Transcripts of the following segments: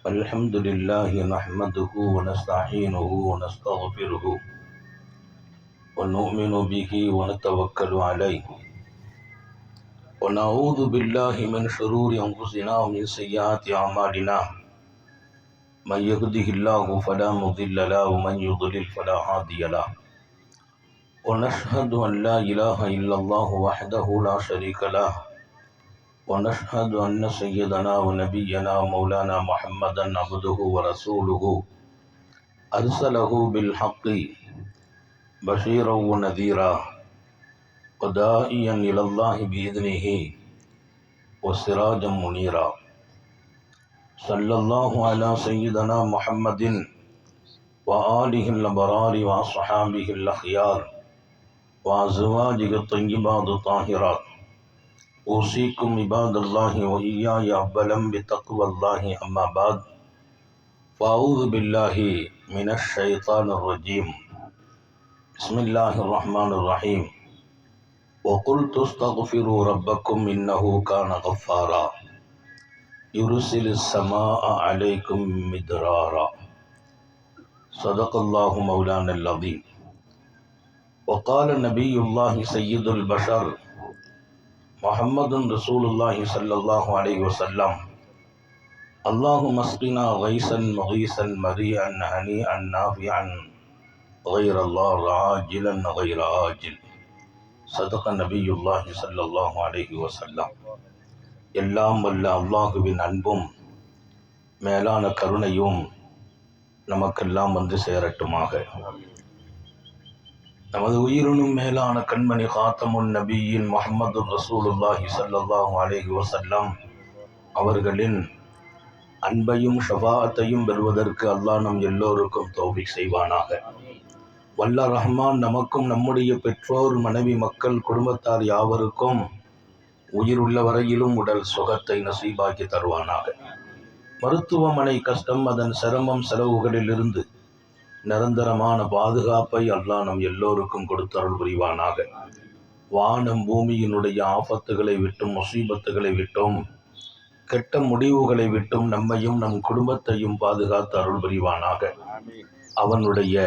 الحمد لله نحمده ونستعينه ونستغفره ونؤمن به ونتوكل عليه ونعوذ بالله من شرور أنفسنا ومن سيئات أعمالنا من يهده الله فلا مضل له ومن يضلل فلا هادي له ونشهد أن لا إله إلا الله وحده لا شريك له ونشهد أن سيدنا ونبينا مولانا محمدا عبده ورسوله أرسله بالحق بشيرا ونذيرا وداعيا إلى الله بإذنه وسراجا منيرا صلى الله على سيدنا محمد وآله الأبرار وأصحابه الأخيار وأزواجه الطيبات الطاهرات أوصيكم عباد الله وإياي أولا بتقوى الله أما بعد فأعوذ بالله من الشيطان الرجيم بسم الله الرحمن الرحيم وقلت استغفروا ربكم إنه كان غفارا يرسل السماء عليكم مدرارا صدق الله مولانا العظيم وقال نبي الله سيد البشر محمد رسول الله صلى الله عليه وسلم اللهم اسقنا غيثا مغيثا مريعا هنيئا نافعا غير الله عاجلا غير آجل صدق نبي الله صلى الله عليه وسلم எல்லாம் வல்ல அல்லாஹுவின் அன்பும் மேலான கருணையும் நமக்கெல்லாம் வந்து சேரட்டுமாக. நமது உயிரினும் மேலான கண்மணி காத்தமுன் நபியின் முஹம்மது ரசூலுல்லாஹி ஸல்லல்லாஹு அலைஹி வஸல்லம் அவர்களின் அன்பையும் ஷஃபாஅத்தையும் பெறுவதற்கு அல்லாஹ் நம் எல்லோருக்கும் தௌஃபீக் செய்வானாக. வல்ல ரஹ்மான் நமக்கும் நம்முடைய பெற்றோர் மனைவி மக்கள் குடும்பத்தார் யாவருக்கும் உயிருள்ள வரையிலும் உடல் சுகத்தை நசீபாக்கி தருவானாக. மருத்துவமனை கஷ்டம் அதன் சிரமம் செலவுகளிலிருந்து நிரந்தரமான பாதுகாப்பை அல்லாஹ் நம் எல்லோருக்கும் கொடுத்தருள் புரிவானாக. வானம் பூமியினுடைய ஆபத்துகளை விட்டும் முசீபத்துகளை விட்டும் கெட்ட முடிவுகளை விட்டும் நம்மையும் நம் குடும்பத்தையும் பாதுகாத்து அருள் புரிவானாக. அவனுடைய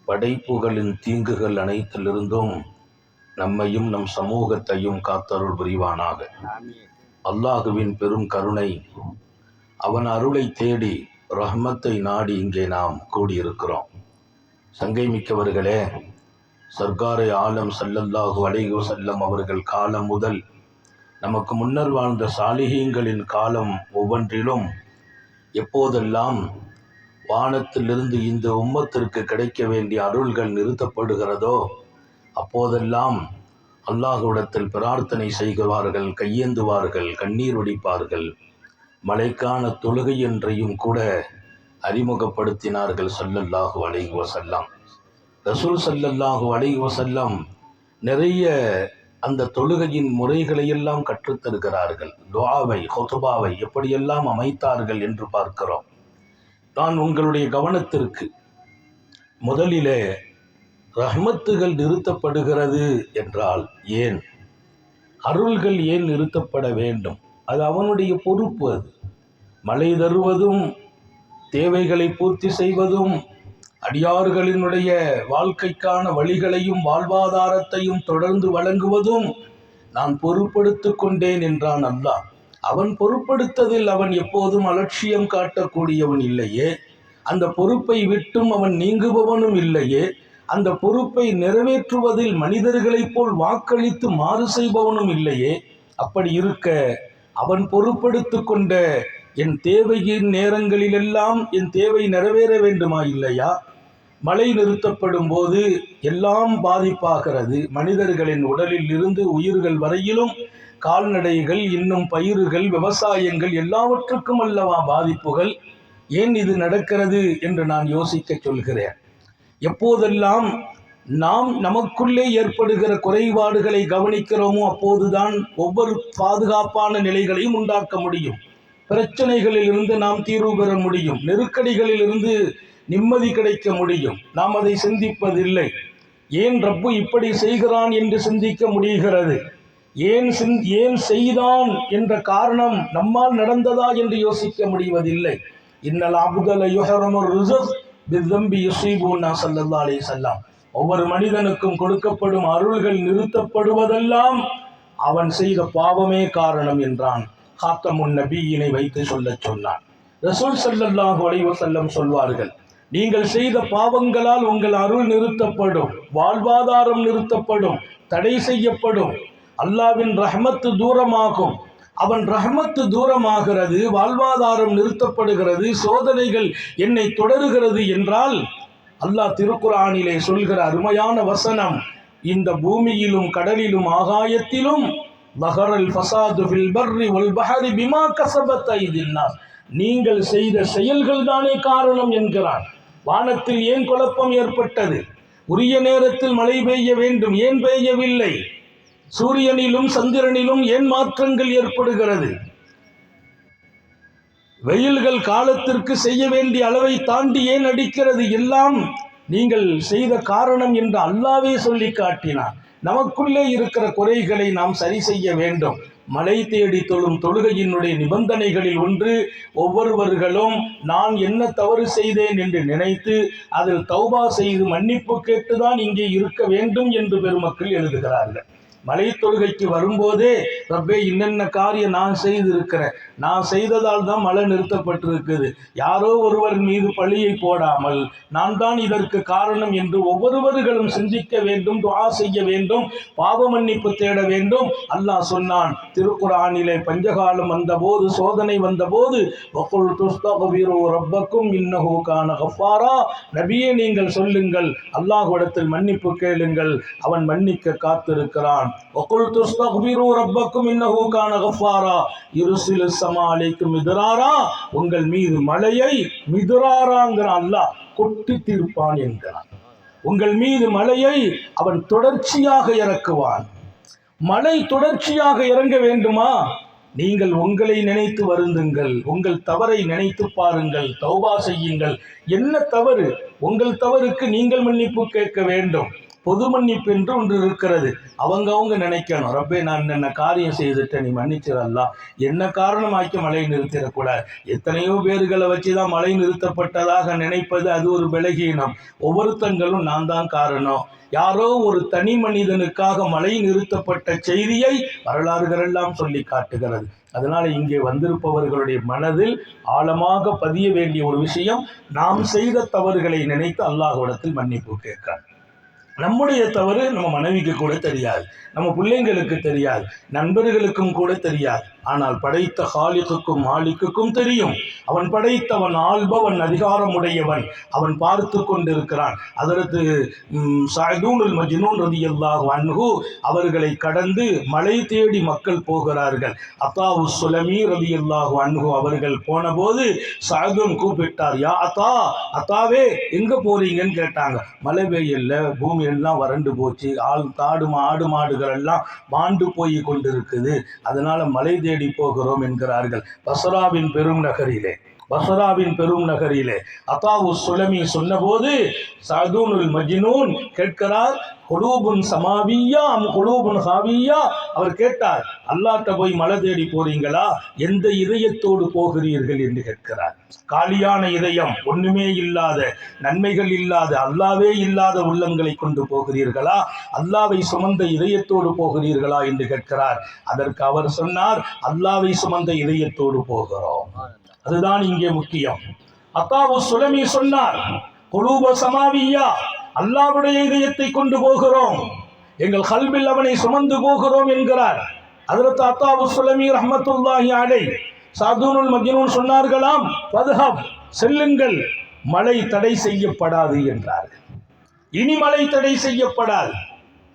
படைப்புகளின் தீங்குகள் அனைத்திலிருந்தும் நம்மையும் நம் சமூகத்தையும் காத்தருள் புரிவானாக. அல்லாஹுவின் பெரும் கருணை, அவன் அருளை தேடி ரஹ்மத்தை நாடி இங்கே நாம் கூடியிருக்கிறோம். சங்கை மிக்கவர்களே, சர்க்காரை ஆலம் ஸல்லல்லாஹு அலைஹி வஸல்லம் அவர்கள் காலம் முதல் நமக்கு முன்னர் வாழ்ந்த சாலிஹீன்களின் காலம் ஒவ்வொன்றிலும் எப்போதெல்லாம் வானத்திலிருந்து இந்த உம்மத்திற்கு கிடைக்க வேண்டிய அருள்கள் நிறுத்தப்படுகிறதோ அப்போதெல்லாம் அல்லாஹ்விடத்தில் பிரார்த்தனை செய்கிறார்கள், கையேந்துவார்கள், கண்ணீர் வடிப்பார்கள். மழைக்கான தொழுகை என்றையும் கூட அறிமுகப்படுத்தினார்கள் ஸல்லல்லாஹு அலைஹி வஸல்லம். ரசூல் ஸல்லல்லாஹு அலைஹி வஸல்லம் நிறைய அந்த தொழுகையின் முறைகளையெல்லாம் கற்றுத்தருகிறார்கள். துஆவை, ஹுத்பாவை எப்படியெல்லாம் அமைத்தார்கள் என்று பார்க்கிறோம். நான் உங்களுடைய கவனத்திற்கு முதலிலே ரஹ்மத்துகள் நிறுத்தப்படுகிறது என்றால் ஏன், அருள்கள் ஏன் நிறுத்தப்பட வேண்டும்? அது அவனுடைய பொறுப்பு. அது மழை தருவதும் தேவைகளை பூர்த்தி செய்வதும் அடியார்களினுடைய வாழ்க்கைக்கான வழிகளையும் வாழ்வாதாரத்தையும் தொடர்ந்து வழங்குவதும் நான் பொறுப்படுத்தி கொண்டேன் என்றான் அல்லாஹ். அவன் பொறுப்படுத்ததில் அவன் எப்போதும் அலட்சியம் காட்டக்கூடியவன் இல்லையே, அந்த பொறுப்பை விட்டும் அவன் நீங்குபவனும் இல்லையே, அந்த பொறுப்பை நிறைவேற்றுவதில் மனிதர்களைப் போல் வாக்களித்து மாறு செய்பவனும் இல்லையே. அப்படி இருக்க அவன் பொறுப்படுத்தி கொண்ட என் தேவையின் நேரங்களிலெல்லாம் என் தேவை நிறைவேற வேண்டுமா இல்லையா? மழை நிறுத்தப்படும் போது எல்லாம் பாதிப்பாகிறது. மனிதர்களின் உடலில் இருந்து உயிர்கள் வரையிலும், கால்நடைகள், இன்னும் பயிர்கள், விவசாயங்கள் எல்லாவற்றுக்கும் அல்லவா பாதிப்புகள். ஏன் இது நடக்கிறது என்று நான் யோசிக்க சொல்கிறேன். எப்போதெல்லாம் நாம் நமக்குள்ளே ஏற்படுகிற குறைபாடுகளை கவனிக்கிறோமோ அப்போதுதான் ஒவ்வொரு பாதுகாப்பான நிலைகளையும் உண்டாக்க முடியும். பிரச்சனைகளில் இருந்து நாம் தீர்வு பெற முடியும். நெருக்கடிகளில் இருந்து நிம்மதி கிடைக்க முடியும். நாம் அதை சிந்திப்பதில்லை. ஏன் ரப்பு இப்படி செய்கிறான் என்று சிந்திக்க முடிகிறது. ஏன் செய்தான் என்ற காரணம் நம்மால் நடந்ததா என்று யோசிக்க முடிவதில்லை. இன்னல் அப்தல யுஹரமுர் ரிஸ்க் பிஸ்ஸம்பி யுஸீபுனா ஸல்லல்லாஹு அலைஹி வஸல்லம். ஒவ்வொரு மனிதனுக்கும் கொடுக்கப்படும் அருள்கள் நிறுத்தப்படுவதெல்லாம் அவன் செய்த பாவமே காரணம் என்றான். காத்தமுன் நபியினை வைத்து சொல்லச் சொன்னான். ரசூல் ஸல்லல்லாஹு அலைஹி வஸல்லம் சொல்வார்கள், நீங்கள் செய்த பாவங்களால் உங்கள் அருள் நிறுத்தப்படும், வாழ்வாதாரம் நிறுத்தப்படும், தடை செய்யப்படும், அல்லாஹ்வின் ரஹ்மத்து தூரமாகும். அவன் ரஹ்மத்து தூரமாகிறது, வாழ்வாதாரம் நிறுத்தப்படுகிறது, சோதனைகள் என்னை தொடருகிறது என்றால் அல்லாஹ் திருக்குர்ஆனிலே சொல்கிற அருமையான வசனம், இந்த பூமியிலும் கடலிலும் ஆகாயத்திலும் லஹரல் ஃபஸாது ஃபில் பர்ரி வல் பஹரி பிமா கஸபத் ஐதின் நாஸ், நீங்கள் செய்த செயல்கள் தானே காரணம் என்கிறான். வானத்தில் ஏன் குழப்பம் ஏற்பட்டது? உரிய நேரத்தில் மழை பெய்ய வேண்டும், ஏன் பெய்யவில்லை? சூரியனிலும் சந்திரனிலும் ஏன் மாற்றங்கள் ஏற்படுகிறது? வெயில்கள் காலத்திற்கு செய்ய வேண்டிய அளவை தாண்டி ஏன் அடிக்கிறது? எல்லாம் நீங்கள் செய்த காரணம் என்று அல்லாஹ்வே சொல்லி காட்டினான். நமக்குள்ளே இருக்கிற குறைகளை நாம் சரி செய்ய வேண்டும். மழை தேடி தொழும் தொழுகையினுடைய நிபந்தனைகளில் ஒன்று, ஒவ்வொருவர்களும் நான் என்ன தவறு செய்தேன் என்று நினைத்து அதில் தௌபா செய்து மன்னிப்பு கேட்டுதான் இங்கே இருக்க வேண்டும் என்று பெருமக்கள் எழுதுகிறார்கள். மலை தொழுகைக்கு வரும்போதே ரப்பே இன்னென்ன காரியம் நான் செய்திருக்கிறேன், நான் செய்ததால் தான் மழை நிறுத்தப்பட்டிருக்குது, யாரோ ஒருவர் மீது பழியை போடாமல் நான் தான் இதற்கு காரணம் என்று ஒவ்வொருவர்களும் சிந்திக்க வேண்டும், துஆ செய்ய வேண்டும், பாவ மன்னிப்பு தேட வேண்டும். அல்லாஹ் சொன்னான் திருக்குர்ஆனிலே, பஞ்சகாலம் வந்தபோது, சோதனை வந்தபோது, வகுல் துஸ்தக்பிரு ரப்பக்கும் இன்னஹு கான கஃபாரா, நபியே நீங்கள் சொல்லுங்கள், அல்லாஹ்விடத்தில் மன்னிப்பு கேளுங்கள், அவன் மன்னிக்க காத்திருக்கிறான். وَقُلْ تُسْتَغْفِرُوا رَبَّكُمْ إِنَّهُ كَانَ غَفَّارًا يُرْسِلُ السَّمَاءَ عَلَيْكُمْ مِدْرَارًا, உங்கள் மீது மழையை மிதுராராங்கிற அல்லாஹ் கொட்டி தீர்ப்பான் என்கிறான். உங்கள் மீது மழையை அவன் தொடர்ச்சியாக இறக்குவான். மழை தொடர்ச்சியாக இறங்க வேண்டுமா? நீங்கள் உங்களை நினைத்து வருந்துங்கள், உங்கள் தவறை நினைத்து பாருங்கள், தௌபா செய்யுங்கள். என்ன தவறு? உங்கள் தவறுக்கு நீங்கள் மன்னிப்பு கேட்க வேண்டும். பொது மன்னிப்பு என்று ஒன்று இருக்கிறது. அவங்க நினைக்கணும், ரப்பே நான் என்ன காரியம் செய்துட்டேன், நீ மன்னிச்சிடலாம், என்ன காரணமாக்கி மழை நிறுத்திடக்கூடாது. எத்தனையோ பேர்களை வச்சு தான் மழை நிறுத்தப்பட்டதாக நினைப்பது அது ஒரு பலகீனம். ஒவ்வொருத்தங்களும் நான் தான் காரணம். யாரோ ஒரு தனி மனிதனுக்காக மழை நிறுத்தப்பட்ட செய்தியை வரலாறுகள் எல்லாம் சொல்லி காட்டுகிறது. அதனால இங்கே வந்திருப்பவர்களுடைய மனதில் ஆழமாக பதிய வேண்டிய ஒரு விஷயம், நாம் செய்த தவறுகளை நினைத்து அல்லாஹ்விடத்தில் மன்னிப்பு கேட்க. நம்முடைய தவறு நம்ம மனைவிக்கு கூட தெரியாது, நம்ம பிள்ளைங்களுக்கு தெரியாது, நண்பர்களுக்கும் கூட தெரியாது. ஆனால் படைத்த ஹாலிக்குக்கும் மாலிக்குக்கும் தெரியும். அவன் படைத்தவன், ஆள்பவன், அதிகாரமுடையவன், அவன் பார்த்து கொண்டிருக்கிறான். அதற்கு சஅதுல் மஜ்னூன் ரலியல்லாஹு அன்ஹு அவர்களை கடந்து மலை தேடி மக்கள் போகிறார்கள். அத்தாவு சுலமி ரலியல்லாஹு அன்ஹு அவர்கள் போன போது சஅதுன் கூப்பிட்டார், யா அத்தா, அத்தாவே எங்க போறீங்கன்னு கேட்டாங்க. மழை பெய்யல, பூமி எல்லாம் வறண்டு போச்சு, ஆடு மாடுகள் எல்லாம் மாண்டு போய் கொண்டிருக்குது, அதனால மலை தேடி போகிறோம் என்கிறார்கள். பஸ்ராவின் பெரும் நகரிலே அத்தாவு சுலமி சொன்னபோது சஅதுல் மஜ்னூன் கேட்கிறார், குலூபுன் சமாவியா அம் குலூபுன் ஹாவியா? அவர் கேட்டார், அல்லாஹ்ட்ட போய் மலை தேடி போறீங்களா, எந்த இதயத்தோடு போகிறீர்கள் என்று கேட்கிறார். காலியான இதயம், ஒண்ணுமே இல்லாத, நன்மைகள் இல்லாத, அல்லாவே இல்லாத உள்ளங்களை கொண்டு போகிறீர்களா, அல்லாவை சுமந்த இதயத்தோடு போகிறீர்களா என்று கேட்கிறார். அதற்கு அவர் சொன்னார், அல்லாவை சுமந்த இதயத்தோடு போகிறோம். அதுதான் இங்கே முக்கியம். அத்தாவு சுலமி சொன்னார், குலூப சமாவியா, அல்லாஹ்வுடைய இதயத்தை கொண்டு போகிறோம், எங்கள் கல்பில் அவனை சுமந்து போகிறோம் என்கிறார். ஹஜ்ரத் அத்தாவு சுலமி ரஹ்மத்துல்லாஹி அலைஹி சஅதுல் மஜ்னூன் சொன்னார்களாம், ஃபத்ஹப், செல்லுங்கள், மழை தடை செய்யப்படாது என்றார்கள். இனி மழை தடை செய்யப்படாது.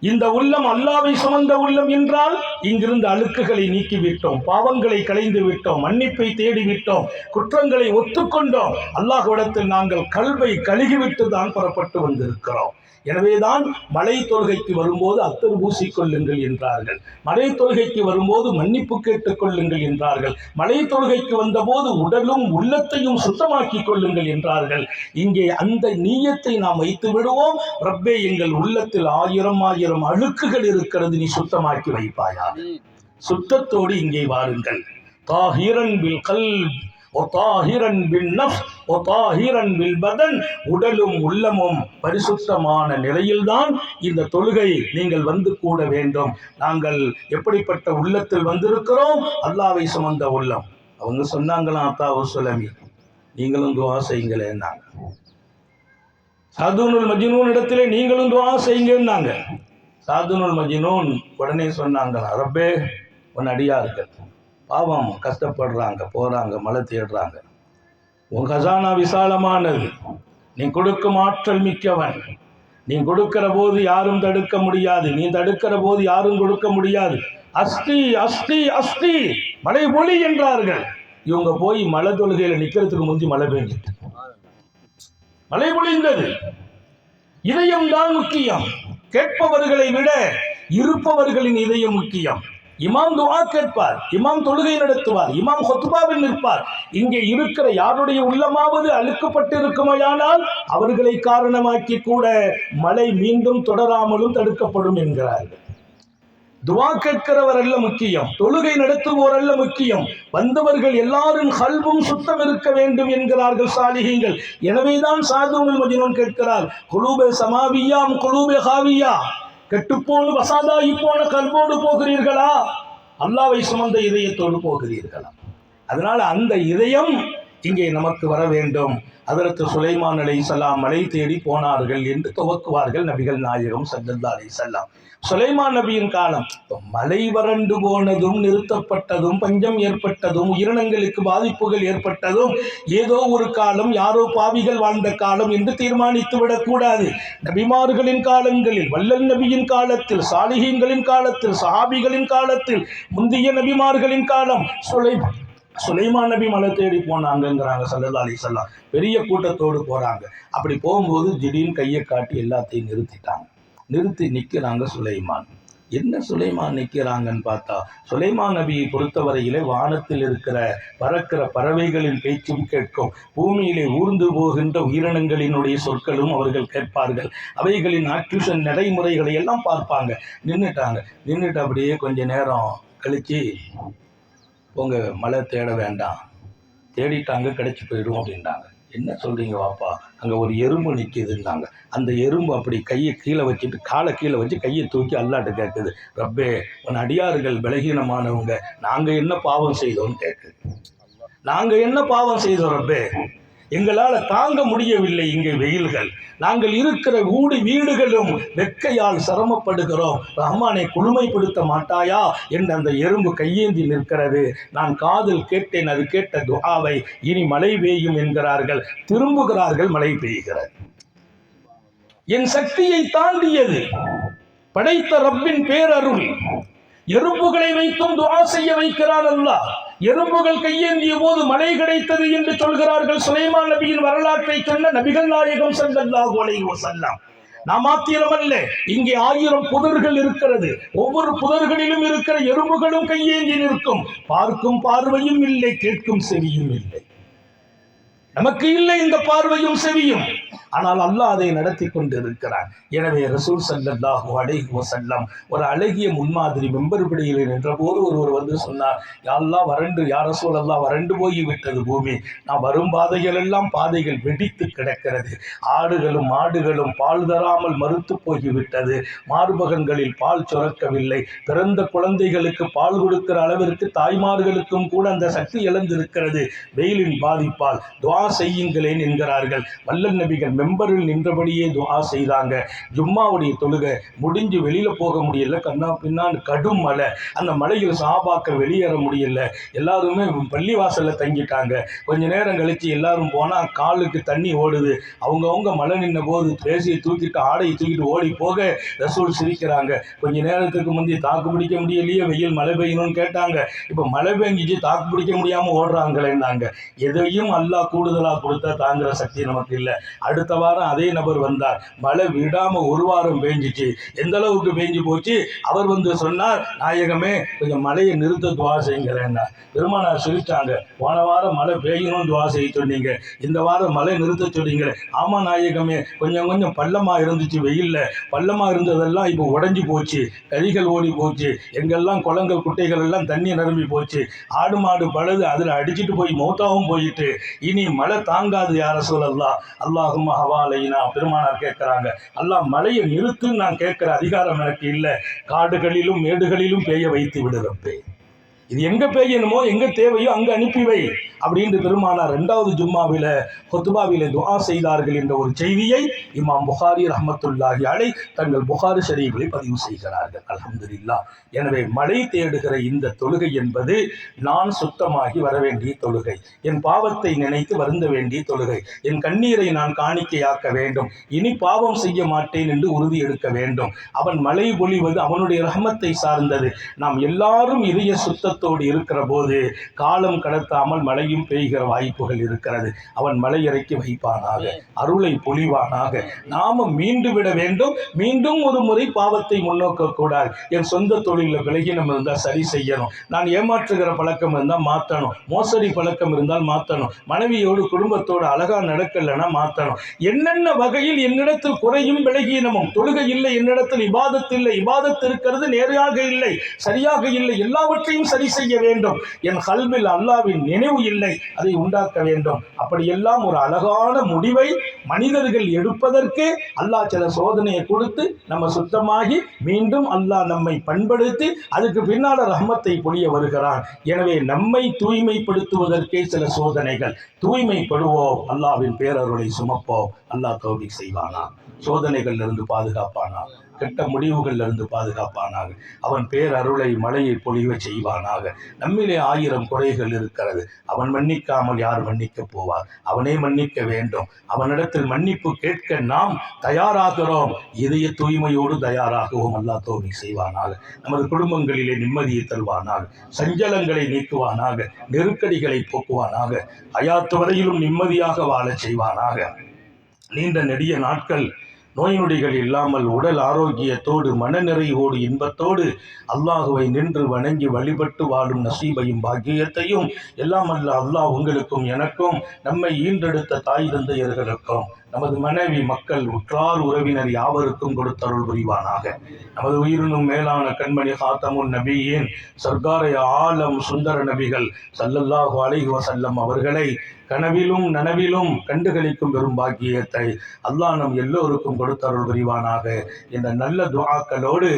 இந்த உள்ளம் அல்லாஹ்வை சுமந்த உள்ளம் என்றால் இங்கிருந்து அழுக்குகளை நீக்கிவிட்டோம், பாவங்களை களைந்து விட்டோம், மன்னிப்பை தேடிவிட்டோம், குற்றங்களை ஒத்துக்கொண்டோம். அல்லாஹ்விடத்தில் நாங்கள் கல்வை கழுகிவிட்டு தான் புறப்பட்டு வந்திருக்கிறோம். எனவேதான் மலை தொழுகைக்கு வரும்போது அத்தர் பூசிக்கொள்ளுங்கள் என்றார்கள், மலை தொழுகைக்கு வரும்போது மன்னிப்பு கேட்டுக் கொள்ளுங்கள் என்றார்கள், மலை தொழுகைக்கு வந்தபோது உடலும் உள்ளத்தையும் சுத்தமாக்கி கொள்ளுங்கள் என்றார்கள். இங்கே அந்த நீயத்தை நாம் வைத்து விடுவோம், ரப்பே எங்கள் உள்ளத்தில் ஆயிரம் அழுக்குகள் இருக்கிறது, நீ சுத்தமாக்கி வைப்பாயா. சுத்தத்தோடு இங்கே வாருங்கள். தாஹிரன் பில் கல்ப் வதாஹிரன் பின்னஃப்ஸ் வதாஹிரன் பில்பதன், உடலும் உள்ளமும் பரிசுத்தமான நிலையில்தான் இந்த தொழுகை நீங்கள் வந்து கூட வேண்டும். நாங்கள் எப்படிப்பட்ட உள்ளத்தில் வந்திருக்கிறோம்? அல்லாஹ்வை சுமந்த உள்ளம். அவங்க சொன்னாங்களாம், அத்தாவு சுலமி நீங்களும் துஆ செய்யுங்களேன்னாங்க. சாதுனுல் மஜ்னூன் இடத்திலே நீங்களும் துஆ செய்யுங்கன்னாங்க. சாதுனுல் மஜ்னூன் உடனே சொன்னாங்க, ரப்பே உன் அடியார்கள் பாவம் கஷ்டப்படுறாங்க, போறாங்க, மழை தேடுறாங்க. உன் கசானா விசாலமானது, நீ கொடுக்கும் ஆற்றல் மிக்கவன். நீ கொடுக்கிற போது யாரும் தடுக்க முடியாது, நீ தடுக்கிற போது யாரும் கொடுக்க முடியாது. அஸ்தி அஸ்தி அஸ்தி, மழை பொழி என்றார்கள். இவங்க போய் மழை தொழுகையில நிக்கிறதுக்கு முந்தி மழை பெஞ்சிட்டு மழை பொழிந்தது. இதயம் தான் முக்கியம். கேட்பவர்களை விட இருப்பவர்களின் இதயம் முக்கியம். இமாம் துஆ கேட்பார், இமாம் தொழுகை நடத்துவார், இமாம் ஹுத்பாவில் நிற்பார். இங்கே இருக்கிற யாருடைய உள்ளமாவது அழுக்கப்பட்டு இருக்குமையானால் அவர்களை காரணமாக்கி கூட மழை மீண்டும் தொடராமலும் தடுக்கப்படும் என்கிறார்கள். துஆ கேட்கிறவர் அல்ல முக்கியம், தொழுகை நடத்துவோர் அல்ல முக்கியம், வந்தவர்கள் எல்லாரும் கல்பும் சுத்தம் இருக்க வேண்டும் என்கிறார்கள் சாலிஹீன்கள். எனவேதான் சாதுனுல் மஜ்னூன் கேட்கிறார், குலூபே சமாவியாம் குலூபே ஹாவியா, கெட்டுப்போன வசாதாகி போன கல்போடு போகிறீர்களா, அல்லாஹ்வை சுமந்த இதயத்தோடு போகிறீர்களா? அதனால அந்த இதயம் இங்கே நமக்கு வர வேண்டும். ஹஜ்ரத் சுலைமான் அலைஹிஸ்ஸலாம் மலை தேடி போனார்கள் என்று துவக்குவார்கள் நபிகள் நாயகம் ஸல்லல்லாஹு அலைஹி வஸல்லம். சுலைமான் நபியின் காலம் மலை வறண்டு போனதும், நிறுத்தப்பட்டதும், பஞ்சம் ஏற்பட்டதும், உயிரினங்களுக்கு பாதிப்புகள் ஏற்பட்டதும் ஏதோ ஒரு காலம், யாரோ பாவிகள் வாழ்ந்த காலம் என்று தீர்மானித்து விடக்கூடாது. நபிமார்களின் காலங்களில், வல்லல் நபியின் காலத்தில், சாலிஹீன்களின் காலத்தில், சஹாபிகளின் காலத்தில், முந்தைய நபிமார்களின் காலம், சுலைமான் நபி மலை தேடி போனாங்கங்கிறாங்க ஸல்லல்லாஹு அலைஹி வஸல்லம். பெரிய கூட்டத்தோடு போறாங்க. அப்படி போகும்போது திடீர்னு கையை காட்டி எல்லாத்தையும் நிறுத்திட்டாங்க. நிறுத்தி நிற்கிறாங்க சுலைமான். என்ன சுலைமான் நிற்கிறாங்கன்னு பார்த்தா, சுலைமான் நபியை பொறுத்தவரையிலே வானத்தில் இருக்கிற பறக்கிற பறவைகளின் பேச்சும் கேட்கும், பூமியிலே ஊர்ந்து போகின்ற உயிரினங்களினுடைய சொற்களும் அவர்கள் கேட்பார்கள், அவைகளின் ஆக்டியூஷன் நடைமுறைகளை எல்லாம் பார்ப்பாங்க. நின்றுட்டு அப்படியே கொஞ்ச நேரம் கழிச்சு, உங்க மழை தேட வேண்டாம், தேடிட்டாங்க கிடைச்சி போயிடும் அப்படின்றாங்க. என்ன சொல்றீங்க வாப்பா? அங்கே ஒரு எறும்பு நிற்கிதுன்னாங்க. அந்த எறும்பு அப்படி கையை கீழே வச்சுட்டு, காலை கீழே வச்சு கையை தூக்கி அல்லாட்ட கேட்குது, ரப்பே உன் அடியார்கள் பலகீனமானவங்க, நாங்கள் என்ன பாவம் செய்தோம்னு கேட்குது. நாங்கள் என்ன பாவம் செய்தோம் ரப்பே? எங்களால் தாங்க முடியவில்லை இங்கே வெயில்கள், நாங்கள் இருக்கிற வீடுகளும் வெக்கையால் சிரமப்படுகிறோம், ரஹ்மானை குளுமைப்படுத்த மாட்டாயா என்று அந்த எறும்பு கையேந்தி நிற்கிறது. நான் காதில் கேட்டேன், அது கேட்ட துஆவை, இனி மழை பெய்யும் என்கிறார்கள். திரும்புகிறார்கள், மழை பெய்கிறது. என் சக்தியை தாண்டியது படைத்த ரப்பின் பேரருள். எறும்புகளை வைத்தும் துஆ செய்ய வைக்கிறான் அல்லாஹ். எறும்புகள் கையேந்திய போது மழை கிடைத்தது என்று சொல்கிறார்கள். சுலைமான் நபியின் வரலாற்றை சொன்ன நபிகள் நாயகம் ஸல்லல்லாஹு அலைஹி வஸல்லம். நாம் மாத்திரமல்ல, இங்கே 1000 புதர்கள் இருக்கிறது. ஒவ்வொரு புதர்களிலும் இருக்கிற எறும்புகளும் கையேந்தி நிற்கும். பார்க்கும் பார்வையும் இல்லை, கேட்கும் செவியும் இல்லை. நமக்கு இல்லை இந்த பார்வையும் செவியும், ஆனால் அல்லாஹ் அதை நடத்தி கொண்டு இருக்கிறான். எனவே ரசூல் ஸல்லல்லாஹு அலைஹி வஸல்லம் ஒரு அழகிய முன்மாதிரி மெம்பர்படியில் நின்ற போது ஒருவர் வந்து சொன்னார், யா அல்லாஹ் வறண்டு, யா ரசூலல்லாஹ் வறண்டு போய் விட்டது பூமி, நான் வரும் பாதைகள் எல்லாம் பாதைகள் வெடித்து கிடக்கிறது, ஆடுகளும் மாடுகளும் பால் தராமல் மறுத்து போய்விட்டது, மார்பகங்களில் பால் சுரக்கவில்லை, பிறந்த குழந்தைகளுக்கு பால் கொடுக்கிற அளவிற்கு தாய்மார்களுக்கும் கூட அந்த சக்தி இழந்திருக்கிறது வெயிலின் பாதிப்பால், துஆ செய்யுங்களேன் என்கிறார்கள். வல்லல் நபிகள் மெம்பரில் நின்றபடியே துஆ செய்தாங்க. ஜும்மாவுடைய தொழுகை முடிஞ்சு வெளியில போக முடியல, கண்ணா பின்னான்னு கடும் மழை. அந்த மழையில் சஹாபாக்கள் வெளியேற முடியல, எல்லாருமே பள்ளிவாசல்ல தங்கிட்டாங்க. கொஞ்ச நேரம் கழிச்சு எல்லாரும் போனா காலுக்கு தண்ணி ஓடுது. அவங்கவுங்க மழை நின்ன போது பேசியை தூக்கிட்டு, ஆடையை தூக்கிட்டு ஓடி போக ரசூல் சிரிக்கிறாங்க. கொஞ்ச நேரத்துக்கு முந்தைய தாக்கு பிடிக்க முடியலையே, வெயில் மழை பெய்யணும்னு கேட்டாங்க, இப்போ மழை பெஞ்சிச்சு தாக்கு பிடிக்க முடியாம ஓடுறாங்களேன்னாங்க. எதையும் அல்லாஹ் கூடுதலாக கொடுத்தா தாங்குற சக்தி நமக்கு இல்லை. அடுத்த வாரம் அதே நபர் வந்தார். மழை விடாமல் ஒரு வாரம் பெஞ்சிச்சு. எந்த அளவுக்கு பெஞ்சு போச்சு, அவர் வந்து சொன்னார், நாயகமே கொஞ்சம் மழையை நிறுத்த துவா செய்யுங்களேன்னா. பெருமானார் சிரிச்சாங்க. போன வாரம் மழை பெய்யணும்னு துவா செய்ய சொன்னீங்க, இந்த வாரம் மழை நிறுத்த சொன்னீங்களே. ஆமா நாயகமே, கொஞ்சம் கொஞ்சம் பள்ளமா இருந்துச்சு, வெயில்ல பள்ளமா இருந்ததெல்லாம் இப்போ உடஞ்சி போச்சு, கழிகள் ஓடி போச்சு, எங்கெல்லாம் குளங்கள் குட்டைகள் எல்லாம் தண்ணி நிரம்பி போச்சு, ஆடு மாடு பழுது அதில் அடிச்சுட்டு போய் மௌத்தாவும் போயிட்டு, இனி மழை தாங்காது யார சொல்லலாம். அல்லாஹும் ஹவாலைனா பெருமானார் கேட்கிறாங்க, அல்லாஹ் மழையை நிறுத்துன்னு நான் கேட்கிற அதிகாரம் எனக்கு இல்லை, காடுகளிலும் மேடுகளிலும் பெய்ய வைத்து விடுறப்பே, இது எங்க பெய்யணுமோ எங்க தேவையோ அங்க அனுப்பி வை அப்படின்னு பெருமானார் 2வது ஜும்மாவில ஹுத்பாவில துஆ செய்தார்கள் என்ற ஒரு செய்தியை இமாம் புகாரி ரஹ்மத்துல்லாஹி அலைஹி தங்கள் புகாரி ஷரீஃபில் பதிவு செய்கிறார்கள். அல்ஹம்துலில்லாஹ். எனவே மழை தேடுகிற இந்த தொழுகை என்பது நான் சுத்தமாகி வர வேண்டிய தொழுகை, என் பாவத்தை நினைத்து வருந்த வேண்டிய தொழுகை, என் கண்ணீரை நான் காணிக்கையாக்க வேண்டும், இனி பாவம் செய்ய மாட்டேன் என்று உறுதி எடுக்க வேண்டும். அவன் மழை பொழிவது அவனுடைய ரஹ்மத்தை சார்ந்தது. நாம் எல்லாரும் இதய சுத்தத்தோடு இருக்கிற போது காலம் கடத்தாமல் மழை பெய்கிற வாய்ப்புகள் இருக்கிறது. அவன் மலை இறக்கி வைப்பானாக, அருளை பொழிவானாக. நாம மீண்டு விட வேண்டும். மீண்டும் ஒரு முறை பாவத்தை முன்னோக்க கூடாது. என் சொந்த தொழிலில் விலகினம் இருந்தால் சரி செய்யணும், நான் ஏமாற்றுகிற பழக்கம் இருந்தால் மாற்றணும், மோசடி பழக்கம் இருந்தால் மாற்றணும், மனைவியோடு குடும்பத்தோடு அழகா நடக்கலைன்னா மாற்றணும். என்னென்ன வகையில் என்னிடத்தில் குறையும் விலகினமும், தொழுகை இல்லை என்னிடத்தில், இபாதத் இல்லை, இபாதத் இருக்கிறது நேராக இல்லை, சரியாக இல்லை, எல்லாவற்றையும் சரி செய்ய வேண்டும். என் கல்வில் அல்லாஹ்வின் நினைவு இல்லை, அதை உண்டாக்க வேண்டும். அப்படியெல்லாம் ஒரு அழகான முடிவை மனிதர்கள் எடுப்பதற்கு அல்லாஹ் சில சோதனையை கொடுத்து நம்ம சுத்தமாகி மீண்டும் அல்லாஹ் நம்மை பண்படுத்தி அதுக்கு பின்னால ரஹ்மத்தை பொழிய வருகிறான். எனவே நம்மை தூய்மைப்படுத்துவதற்கே சில சோதனைகள். தூய்மைப்படுவோம், அல்லாஹ்வின் பேரருளை சுமப்போம். அல்லாஹ் தௌஃபீக் செய்வானா, சோதனைகள் இருந்து பாதுகாப்பானா, கெட்ட முடிவுகள் இருந்து பாதுகாப்பானாக, அவன் பேரருளை மழையை பொழிவ செய்வானாக. நம்மிலே 1000 குறைகள் இருக்கிறது, அவன் மன்னிக்காமல் யார் மன்னிக்க போவார்? அவனே மன்னிக்க வேண்டும். அவனிடத்தில் மன்னிப்பு கேட்க நாம் தயாராகிறோம். இதய தூய்மையோடு தயாராகவும் அல்லாஹ் தௌஃபீக் செய்வானாக. நமது குடும்பங்களிலே நிம்மதியை தருவானாக, சஞ்சலங்களை நீக்குவானாக, நெருக்கடிகளை போக்குவானாக, ஹயாத் வரையிலும் நிம்மதியாக வாழச் செய்வானாக. நீண்ட நெடிய நாட்கள் நோய் நொடிகள் இல்லாமல் உடல் ஆரோக்கியத்தோடு மனநிறைவோடு இன்பத்தோடு அல்லாஹுவை நின்று வணங்கி வழிபட்டு வாழும் நசீபையும் பாக்கியத்தையும் எல்லாம் அல்லாஹ் உங்களுக்கும் எனக்கும், நம்மை ஈன்றெடுத்த தாய் தந்தையர்களுக்கும், நமது மனைவி மக்கள் உற்றார் உறவினர் யாவருக்கும் கொடுத்தருள் புரிவானாக. நமது உயிரினும் மேலான கண்மணி ஹாத்தமுன் நபியின் சர்க்காரை ஆலம் சுந்தர நபிகள் ஸல்லல்லாஹு அலைஹி வஸல்லம் அவர்களை கனவிலும் நனவிலும் கண்டுகளிக்கும் பெரும் பாக்கியத்தை அல்லாஹ் நம் எல்லோருக்கும் கொடுத்தருள் புரிவானாக என்ற நல்ல துஆக்களோடு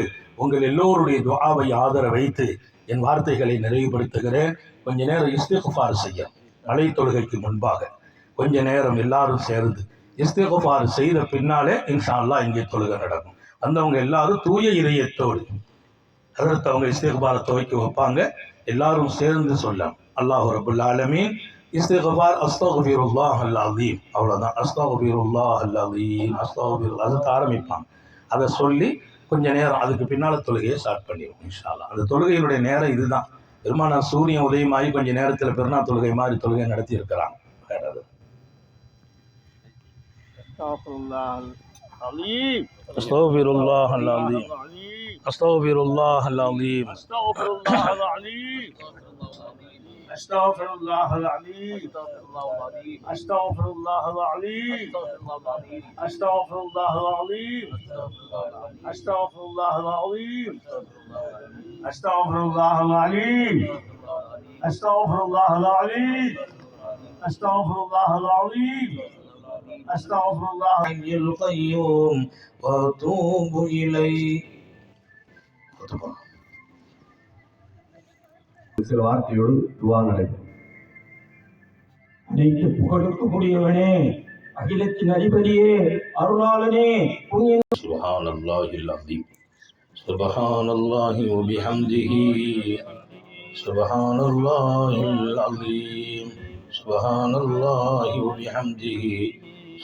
உங்கள் எல்லோருடைய துஆவை ஆதர வைத்து என் வார்த்தைகளை நிறைவுபடுத்துகிறேன். கொஞ்ச நேரம் இஸ்திக்ஃபார் செய்ய, மலை தொழுகைக்கு முன்பாக கொஞ்ச நேரம் எல்லாரும் சேர்ந்து இஸ்திக்ஃபார் செய்த பின்னாலே இன்ஷா அல்லாஹ் இங்கே தொழுகை நடக்கும். வந்தவங்க எல்லாரும் தூய இதயத்தோடு அதற்கு அவங்க இஸ்திக்ஃபாரை துவக்கி வைப்பாங்க. எல்லாரும் சேர்ந்து சொல்லலாம், அல்லாஹ் ரப்புல் ஆலமீன் இஸ்திக்ஃபார் அஸ்தக்ஃபிருல்லாஹ் அல் அஸீம், அவ்வளோதான். அஸ்தக்ஃபிருல்லாஹ் அல் அஸீம், அஸ்தக்ஃபிருல்லாஹ் அதுக்கு ஆரம்பிப்பாங்க. அதை சொல்லி கொஞ்ச நேரம் அதுக்கு பின்னால் தொழுகையை ஸ்டார்ட் பண்ணிடுவோம் இன்ஷா அல்லாஹ். அந்த தொழுகையினுடைய நேரம் இதுதான். பெருமானார் சூரியன் உதயமாகி கொஞ்ச நேரத்தில் பெருநாள் தொழுகை மாதிரி தொழுகை நடத்தி இருக்கிறாங்க. வேற அது அஸ்தக்ஃபிருல்லாஹ் அல் அஸீம், அஸ்தக்ஃபிருல்லாஹ் அல் அஸீம், أستغفر الله العليم أستغفر الله العليم أستغفر الله العليم أستغفر الله العظيم أستغفر الله العليم أستغفر الله العليم أستغفر الله العظيم أستغفر الله الحي القيوم وأتوب إليه. சில வார்த்தையோடு துவா நடைபெறும். அனைத்து புகழுக்குரியவனே, அகிலத்தின் அதிபதியே, அருளாளனே, சுப்ஹானல்லாஹில் அஸீம், சுப்ஹானல்லாஹி வ பிஹம்திஹி, சுப்ஹானல்லாஹில் அஸீம், சுப்ஹானல்லாஹி வ பிஹம்திஹி,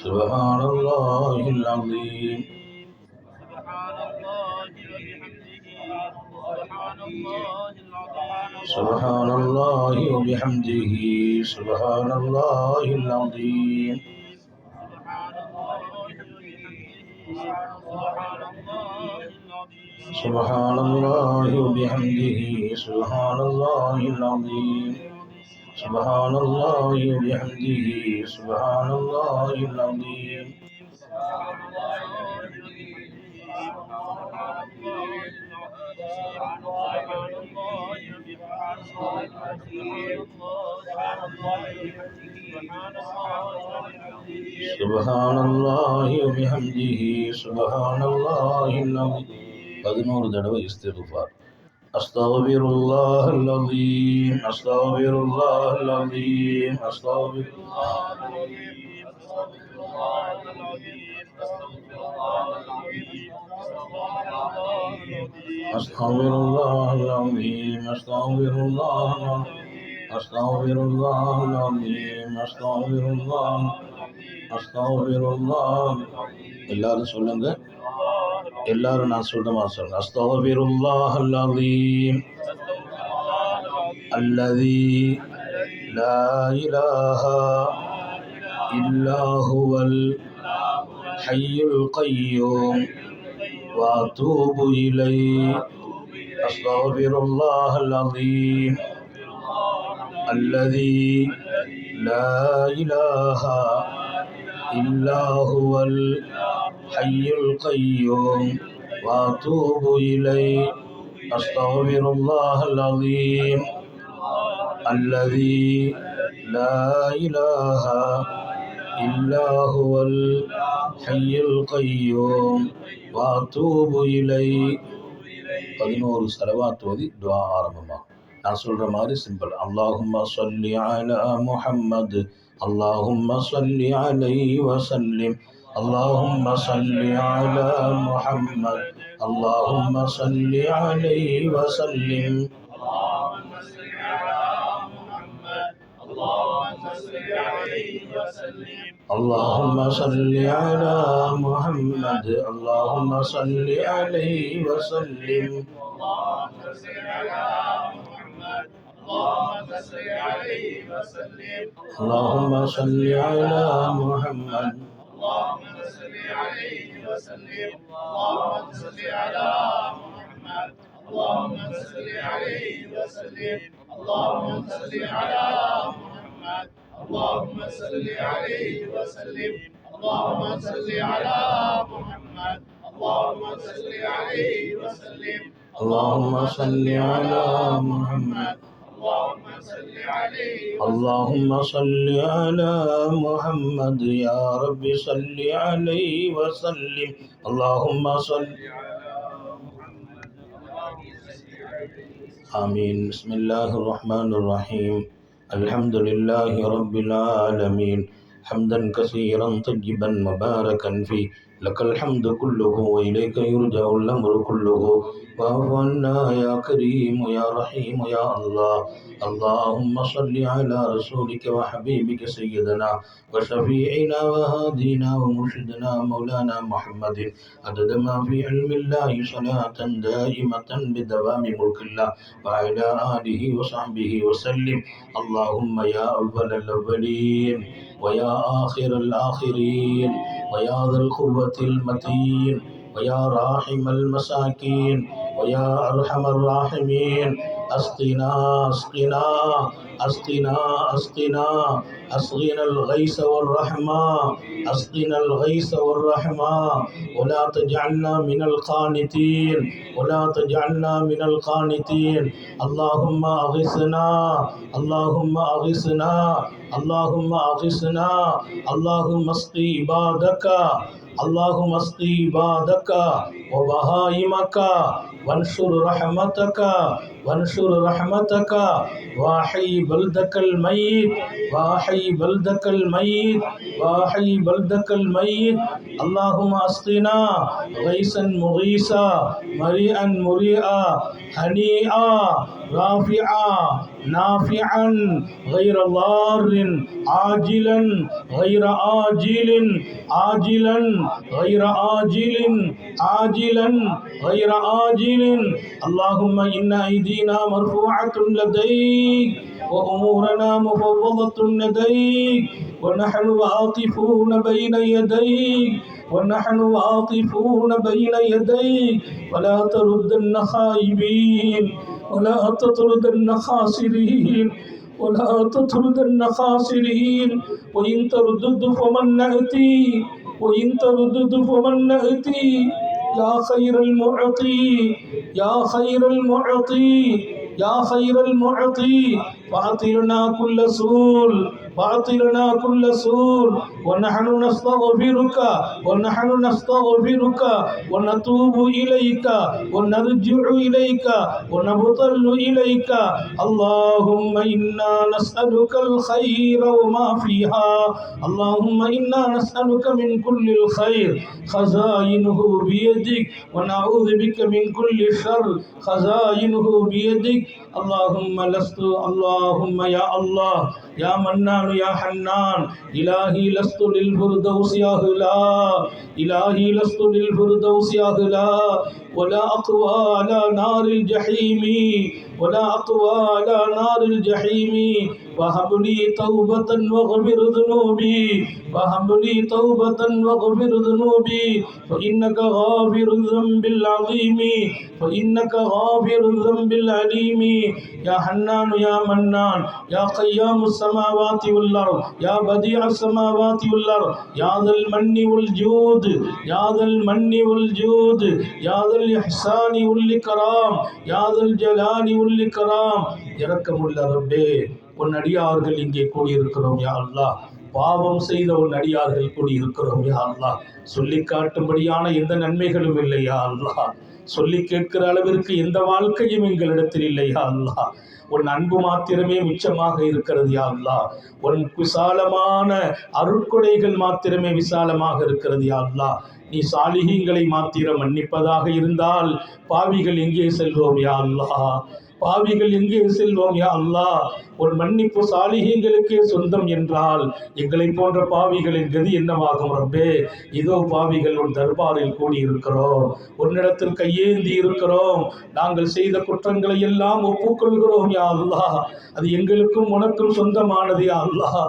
சுப்ஹானல்லாஹில் அஸீம். سبحان الله وبحمده سبحان الله العظيم سبحان الله وبحمده سبحان الله العظيم سبحان الله وبحمده سبحان الله العظيم سبحان الله وبحمده سبحان الله العظيم 11 தடவை இஸ்திக்ஃபார் أستغفر الله العظيم أستغفر الله العظيم أستغفر الله العظيم أستغفر الله العظيم أستغفر الله أستغفر الله العظيم أستغفر الله أستغفر الله எல்லாரும் சொல்லுங்க எல்லாரும் நான் சொல்ற மாதிரி சொல்லுங்க அஸ்தக்ஃபிருல்லாஹல் அலீம் அல்லதி லா இலாஹா இல்லா ஹுவல் ஹய்யுல் கய்யூம் வ அதூபு இலைஹி அஸ்தக்ஃபிருல்லாஹல் அலீம் அல்லதி லா இலாஹா இல்லா ஹுவல் حي القيوم وأتوب إليه أستغفر الله العظيم الذي لا إله إلا هو الحي القيوم وأتوب إليه 11 صلوات ஓதி துஆ ஆரம்பமாகும். நான் சொல்ற மாதிரி சிம்பிள். اللهم صل على محمد اللهم صل عليه وسلم اللهم صل على محمد اللهم صل عليه وسلم اللهم صل على محمد اللهم صل عليه وسلم اللهم صل على محمد اللهم صل عليه وسلم اللهم صل على محمد اللهم صل عليه وسلم اللهم صل على محمد اللهم صل عليه وسلم اللهم صل على محمد اللهم صل عليه وسلم اللهم صل على محمد اللهم صل عليه وسلم اللهم صل على محمد اللهم صل عليه وسلم اللهم صل على محمد اللهم صل عليه اللهم صل على محمد يا رب صل عليه وسلم اللهم صل على محمد آمين. بسم الله الرحمن الرحيم الحمد لله رب العالمين حمدا كثيرا طيبا مباركا فيه لك الحمد كله وإليك يرجع الأمر كله واعف عنا يا كريم يا رحيم يا الله اللهم صل على رسولك وحبيبك سيدنا وشفيعنا وهادينا ومرشدنا مولانا محمد عدد ما في علم الله صلاة دائمة بدوام ملك الله وعلى آله وصحبه وسلم اللهم يا أول الأولين ويا آخر الآخرين ويا ذا القوة المتين ويا راحم المساكين ويا أرحم الراحمين أسقنا أسقنا أسقنا أسقنا أسقنا الغيث والرحمة أسقنا الغيث والرحمة ولا تجعلنا من القانتين ولا تجعلنا من القانتين اللهم أغثنا اللهم أغثنا اللهم أغثنا اللهم اسقي عبادك اللهم اسقي عبادك وبهائمك وانشر رحمتك وانشر رحمتك واحي بلدك الميت واحي بلدك الميت واحي بلدك الميت اللهم اسقنا غيثا مغيثا مريئا مريئا هنيئا رافعا نافعا غير ضار عاجلا غير آجل عاجلا غير آجل عاجلا غير آجل اللهم إن أيدينا مرفوعة لديك وأمورنا مفوضة لديك ونحن واقفون بين يديك ونحن واقفون بين يديك ولا تردن خائبين ولا تطردن خاسرين ولا تطردن خاسرين وإن تردد فمن نأتي وإن تردد فمن نأتي يا خير المعطي يا خير المعطي يا خير المعطي فأعطنا كل سؤل وأعطنا كل سؤل ونحن نستغفرك ونتوب إليك ونرجع إليك ونبطل إليك اللهم إنا نسألك الخير وما فيها اللهم إنا نسألك من كل الخير خزائنه بيدك ونعوذ بك من كل شر خزائنه بيدك اللهم يا الله يا منان يا حنان إلهي لست للفردوس أهلا إلهي لست للفردوس أهلا ولا أقوى على نار الجحيم ولا أقوى على نار الجحيم وهب لي توبة واغفر ذنوبي وهب لي توبة واغفر ذنوبي فإنك غافر الذنب العظيم فإنك غافر الذنب العليم يا حنان يا منان يا قيام السماوات والأرض يا بديع السماوات والأرض يا ذا المن والجود يا ذا المن والجود يا ذا الإحسان والإكرام يا ذا الجلال والإكرام இரக்கமுள்ள ரப்பே உன் அடியார்கள் இங்கே கூடியிருக்கிறோம் யா அல்லாஹ் பாவம் செய்த உன் அடியார்கள் கூடியிருக்கிறோம் யா அல்லாஹ் சொல்லி காட்டும்படியான எந்த நன்மைகளும் இல்லை யா அல்லாஹ் சொல்லி கேட்கிற அளவிற்கு எந்த வாழ்க்கையும் எங்களிடத்தில் இல்லை யா அல்லாஹ் உன் அன்பு மாத்திரமே மிச்சமாக இருக்கிறது யா அல்லாஹ் உன் விசாலமான அருட்கொடைகள் மாத்திரமே விசாலமாக இருக்கிறது யா அல்லாஹ் நீ சாலிஹீங்களை மாத்திரம் மன்னிப்பதாக இருந்தால் பாவிகள் எங்கே செல்வோம் யா அல்லாஹ் பாவிகள் எங்கே செல்வோம் யா அல்லாஹ் உன் மன்னிப்பு சாலிஹீங்களுக்கே சொந்தம் என்றால் எங்களை போன்ற பாவிகளின் கதி என்னவாகும் ரப்பே இதோ பாவிகள் உன் தர்பாரில் கூடியிருக்கிறோம் உன்னிடத்தில் கையேந்தி இருக்கிறோம் நாங்கள் செய்த குற்றங்களை எல்லாம் ஒப்புக்கொள்கிறோம் யா அல்லாஹ் அது எங்களுக்கும் உனக்கும் சொந்தமானது யா அல்லாஹ்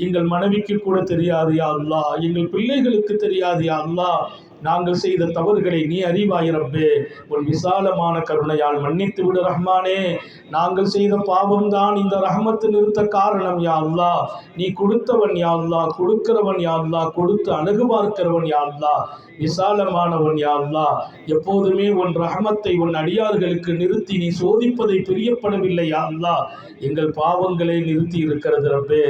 எங்கள் மனைவிக்கு கூட தெரியாது யா அல்லாஹ் எங்கள் பிள்ளைகளுக்கு தெரியாது யா அல்லாஹ் நாங்கள் செய்த தவறுகளை நீ அறிவாய் ரப்பே உன் விசாலமான கருணையால் மன்னித்து விடு ரஹ்மானே நாங்கள் செய்த பாவம் தான் இந்த ரஹமத்து நிறுத்த காரணம் யா அல்லாஹ் நீ கொடுத்தவன் யா அல்லாஹ் கொடுக்கிறவன் யா அல்லாஹ் கொடுத்து அணுகு பார்க்கிறவன் யா அல்லாஹ் விசாலமானவன் யா அல்லாஹ் எப்போதுமே உன் ரஹமத்தை உன் அடியார்களுக்கு நிறுத்தி நீ சோதிப்பதை பிரியப்படவில்லை யா அல்லாஹ் எங்கள் பாவங்களை நிறுத்தி இருக்கிறது ரப்பே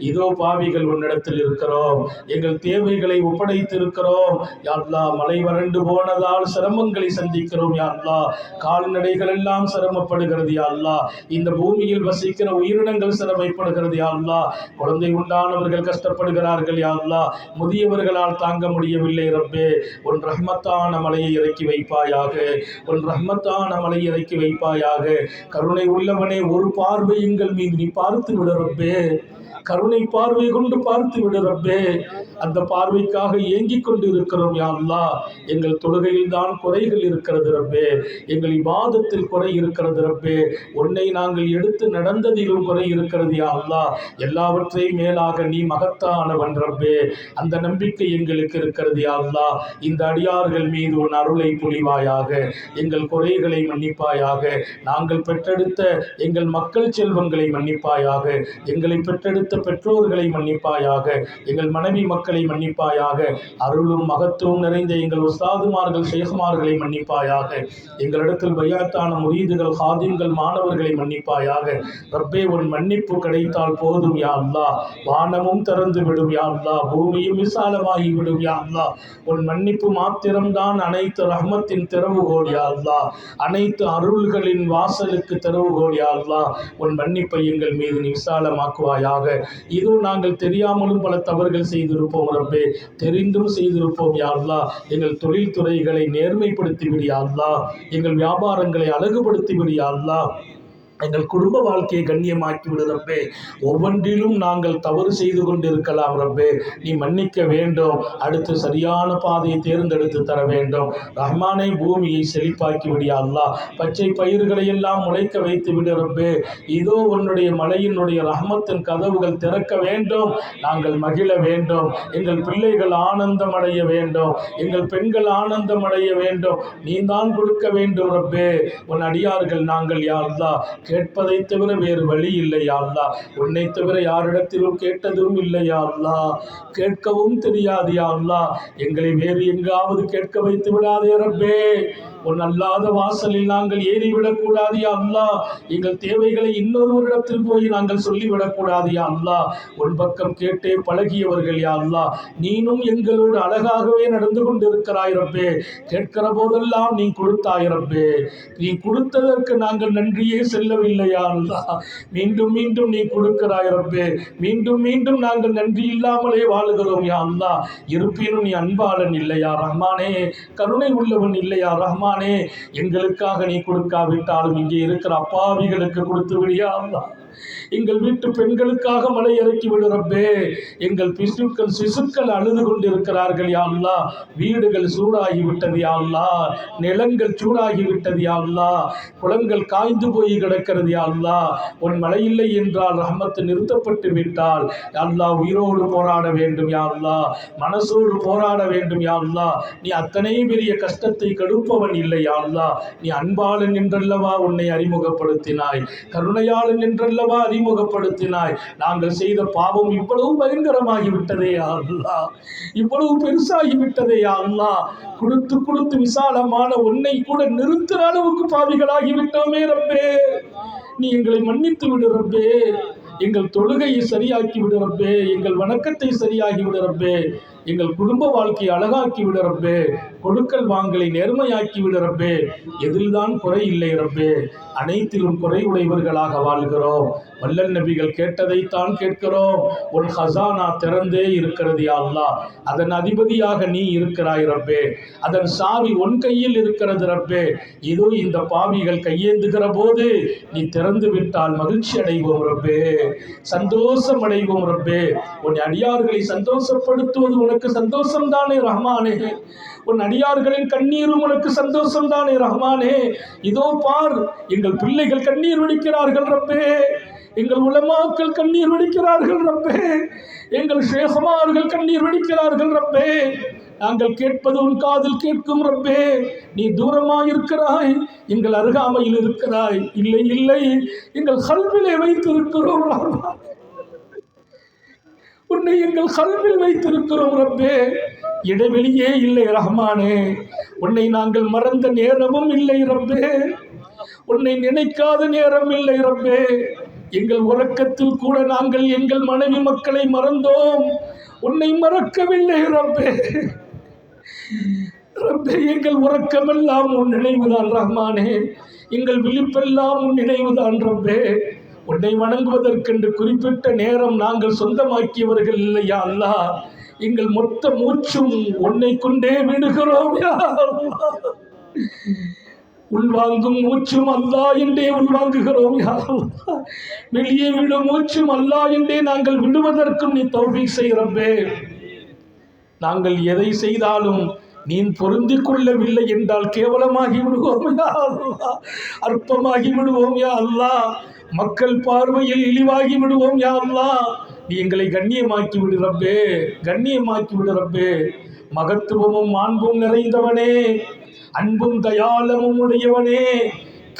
இதோ பாவிகள் உன்னிடத்தில் இருக்கிறோம் எங்கள் தேவைகளை ஒப்படைத்து இருக்கிறோம் யா அல்லாஹ் மலை வறண்டு போனதால் சிரமங்களை சந்திக்கிறோம் யா அல்லாஹ் கால்நடைகள் எல்லாம் சிரமப்படுகிறது யா அல்லாஹ் இந்த பூமியில் வசிக்கிற உயிரினங்கள் சிரமப்படுகிறது யா அல்லாஹ் குழந்தை உண்டானவர்கள் கஷ்டப்படுகிறார்கள் யா அல்லாஹ் முதியவர்களால் தாங்க முடியவில்லை ரப்பே உன் ரஹ்மத்தான மலையை இறக்கி வைப்பாயாக உன் ரஹ்மத்தான மலையை இறக்கி வைப்பாயாக கருணை உள்ளவனே ஒரு பார்வை எங்கள் மீது நீ பார்த்து விட ரப்பே கருணை பார்வை கொண்டு பார்த்து விடு ரப்பே அந்த பார்வைக்காக ஏங்கிக் கொண்டு இருக்கிறோம் யா அல்லாஹ் எங்கள் தொழுகையில் தான் குறைகள் இருக்கிறது ரப்பே எங்கள் இபாதத்தில் குறை இருக்கிறது ரப்பே உன்னை நாங்கள் எடுத்து நடந்ததிலும் குறை இருக்கிறது யா அல்லாஹ் எல்லாவற்றையும் மேலாக நீ மகத்தானவன் ரப்பே அந்த நம்பிக்கை எங்களுக்கு இருக்கிறது யா அல்லாஹ் இந்த அடியார்கள் மீது உன் அருளை புரிவாயாக எங்கள் குறைகளை மன்னிப்பாயாக நாங்கள் பெற்றெடுத்த எங்கள் மக்கள் செல்வங்களை மன்னிப்பாயாக எங்களை பெற்றெடுத்த பெற்றோர்களை மன்னிப்பாயாக எங்கள் மனைவி மக்களை மன்னிப்பாயாக அருளும் மகத்துவம் நிறைந்த எங்கள் உஸ்தாதுமார்கள் ஷேகுமார்களை மன்னிப்பாயாக எங்களிடத்தில் பையாத்தான முரீதுகள் ஹாதிம்கள் மாணவர்களை மன்னிப்பாயாக ரப்பே உன் மன்னிப்பு கிடைத்தால் போதும் யா அல்லாஹ் வானமும் திறந்து விடும் யா அல்லாஹ் பூமியும் விசாலமாகி விடும் யா அல்லாஹ் உன் மன்னிப்பு மாத்திரம்தான் அனைத்து ரஹ்மத்தின் திறவுகோல் யா அல்லாஹ் அனைத்து அருள்களின் வாசலுக்கு திறவுகோல் யா அல்லாஹ் உன் மன்னிப்பை எங்கள் மீது நீ விசாலமாக்குவாயாக இதுவும் நாங்கள் தெரியாமலும் பல தவறுகள் செய்திருப்போம் ரப்பே தெரிந்தும் செய்திருப்போம் யா அல்லாஹ் எங்கள் தொழில் துறைகளை நேர்மைப்படுத்தி விடு யா அல்லாஹ் எங்கள் வியாபாரங்களை அழகுபடுத்தி விடு யா அல்லாஹ் எங்கள் குடும்ப வாழ்க்கையை கண்ணியமாக்கி விடு ரப்பே. ஒவ்வொன்றிலும் நாங்கள் தவறு செய்து கொண்டிருக்கலாம் ரப்பே, நீ மன்னிக்க வேண்டும். அடுத்து சரியான பாதையை தேர்ந்தெடுத்து தர வேண்டும். ரஹ்மானை பூமியை செழிப்பாக்கி விடியா அல்லாஹ். பச்சை பயிர்களை எல்லாம் முளைக்க வைத்து விடு ரப்பே. இதோ உன்னுடைய மலையினுடைய ரஹ்மத்தின் கதவுகள் திறக்க வேண்டும். நாங்கள் மகிழ வேண்டும். எங்கள் பிள்ளைகள் ஆனந்தம் அடைய வேண்டும். எங்கள் பெண்கள் ஆனந்தம் அடைய வேண்டும். நீ தான் கொடுக்க வேண்டும் ரப்பே. உன் அடியார்கள் நாங்கள் யா அல்லாஹ். கேட்பதை தவிர வேறு வழி இல்லை யா அல்லாஹ். உன்னை தவிர யாரிடத்திலும் கேட்டதும் இல்லை யா அல்லாஹ். கேட்கவும் தெரியாது யா அல்லாஹ். எங்களை வேறு எங்காவது கேட்க வைத்து விடாதே ரப்பே. உன் அல்லாத வாசலில் நாங்கள் ஏறிவிடக்கூடாது யா அல்லாஹ். எங்கள் தேவைகளை இன்னொருவரிடத்தில் போய் நாங்கள் சொல்லிவிடக்கூடாது யா அல்லாஹ். உன் பக்கம் கேட்டே பழகியவர்கள் யா அல்லாஹ். நீனும் எங்களோடு அழகாகவே நடந்து கொண்டிருக்கிறாய் ரப்பே. கேட்கிற போதெல்லாம் நீ கொடுத்தாய் ரப்பே. நீ கொடுத்ததற்கு நாங்கள் நன்றியே செல்லவில்லை யா அல்லாஹ். மீண்டும் மீண்டும் நீ கொடுக்கிறாய் ரப்பே. மீண்டும் மீண்டும் நாங்கள் நன்றி இல்லாமலே வாழுகிறோம் யா அல்லாஹ். இருப்பினும் நீ அன்பாளன் இல்லையா ரஹ்மானே, கருணை உள்ளவன் இல்லையா ரஹ்மானே. எங்களுக்காக நீ கொடுக்காவிட்டாலும் இங்கே இருக்கிற அப்பாவிகளுக்கு கொடுத்து விடியா அல்லாஹ். எங்கள் வீட்டு பெண்களுக்காக மழை இறக்கி விடு ரப்பே. எங்கள் சிசுக்கள் அழுது கொண்டிருக்கிறார்கள் யா அல்லாஹ். வீடுகள் சூடாகி விட்டது யா அல்லாஹ். நிலங்கள் சூடாகி விட்டது யா அல்லாஹ். குளங்கள் காய்ந்து போய் கிடக்கிறது யா அல்லாஹ். உன் மழை இல்லை என்றால் ரஹ்மத்து நிறுத்தப்பட்டு விட்டால் யா அல்லாஹ் உயிரோடு போராட வேண்டும் யா அல்லாஹ். மனசோடு போராட வேண்டும் யா அல்லாஹ். நீ அத்தனை பெரிய கஷ்டத்தை கெடுப்பவன் இல்லை யா அல்லாஹ். நீ அன்பாளன் என்றல்லவா உன்னை அறிமுகப்படுத்தினாய், கருணையாளன் என்றல்லவா அறிமுகப்படுத்தினாய். நாங்கள் செய்த பாவம் இவ்வளவு பயங்கரமாகிவிட்டதே யா அல்லாஹ். இவ்வளவு பெருசாகிவிட்டதே யா அல்லாஹ். கொடுத்து கொடுத்து விசாலமான உன்னை கூட நிறுத்துற அளவுக்கு பாவிகளாகிவிட்டோமே ரப்பே. நீ எங்களை மன்னித்து விடு ரப்பே. எங்கள் தொழுகையை சரியாக்கி விடு ரப்பே. எங்கள் வணக்கத்தை சரியாகி விடு ரப்பே. எங்கள் குடும்ப வாழ்க்கையை அழகாக்கி விடு ரப்பே. கொடுக்கல் வாங்கலை நேர்மையாக்கி விடு ரப்பே. எதில்தான் குறை இல்லை ரப்பே. அனைத்திலும் குறை உடையவர்களாக வாழ்கிறோம். வல்லல் நபிகள் கேட்டதைத்தான் கேட்கிறோம். உன் ஹசானா திறந்தே இருக்கிறது யா அல்லாஹ். அதன் அதிபதியாக நீ இருக்கிறாய் ரப்பே. அதன் சாவி உன் கையில் இருக்கிறது ரப்பே. இதோ இந்த பாவிகள் கையேந்துகிற போது நீ திறந்து விட்டால் மகிழ்ச்சி அடைவோம் ரப்பே, சந்தோஷம் அடைவோம் ரப்பே. உன் அடியார்களை சந்தோஷப்படுத்துவது உனக்கு சந்தோஷம் தானே ரஹ்மானே. உன் அடியார்களின் கண்ணீரும் உனக்கு சந்தோஷம் தானே ரஹ்மானே. இதோ பார், எங்கள் பிள்ளைகள் கண்ணீர் வடிக்கிறார்கள் ரப்பே. எங்கள் உலமாக்கள் கண்ணீர் வடிக்கிறார்கள் ரப்பே. எங்கள் ஷேகுமார்கள் கண்ணீர் வடிக்கிறார்கள் ரப்பே. நாங்கள் கேட்பது உன் காதில் கேட்கும் ரப்பே. நீ தூரமாயிருக்கிறாய், எங்கள் அருகாமையில் இருக்கிறாய். இல்லை இல்லை, எங்கள் கல்விலே வைத்திருக்கிறோம் ரஹ்மான். உன்னை எங்கள் கல்வில் வைத்திருக்கிறோம் ரப்பே. இடைவெளியே இல்லை ரஹ்மானே. உன்னை நாங்கள் மறந்த நேரமும் இல்லை ரப்பே. உன்னை நினைக்காத நேரம் இல்லை ரப்பே. எங்கள் உறக்கத்தில் கூட நாங்கள் எங்கள் மனைவி மக்களை மறந்தோம், உன்னை மறக்கவில்லை ரப்பே. ரப்பே, எங்கள் உறக்கமெல்லாம் உன் நினைவுதான் ரஹ்மானே. எங்கள் விழிப்பெல்லாம் உன் நினைவுதான் ரப்பே. உன்னை வணங்குவதற்கென்று குறிப்பிட்ட நேரம் நாங்கள் சொந்தமாக்கியவர்கள் இல்லையா அல்லாஹ். எங்கள் மொத்த மூச்சும் உன்னை கொண்டே விடுகிறோம் யா அல்லாஹ். உள்வாங்கும் மூச்சும் அல்லாஹ் என்றே உள்வாங்குகிறோம் யா அல்லாஹ். வெளியே விடும் மூச்சும் அல்லாஹ் என்றே நாங்கள் விடுவதற்கும் நீ தௌஃபீக் செய் ரப்பே. நாங்கள் எதை செய்தாலும் நீ பொருந்திக் கொள்ளவில்லை என்றால் கேவலமாகி விடுவோம் யா அல்லாஹ். அற்பமாகி விடுவோம் யா அல்லாஹ். மக்கள் பார்வையில் இழிவாகி விடுவோம் யா அல்லாஹ். நீ எங்களை கண்ணியமாக்கி விடு ரப்பே, கண்ணியமாக்கி விடு ரப்பே. மகத்துவமும் மாண்பும் நிறைந்தவனே, அன்பும் தயாளமும் உடையவனே,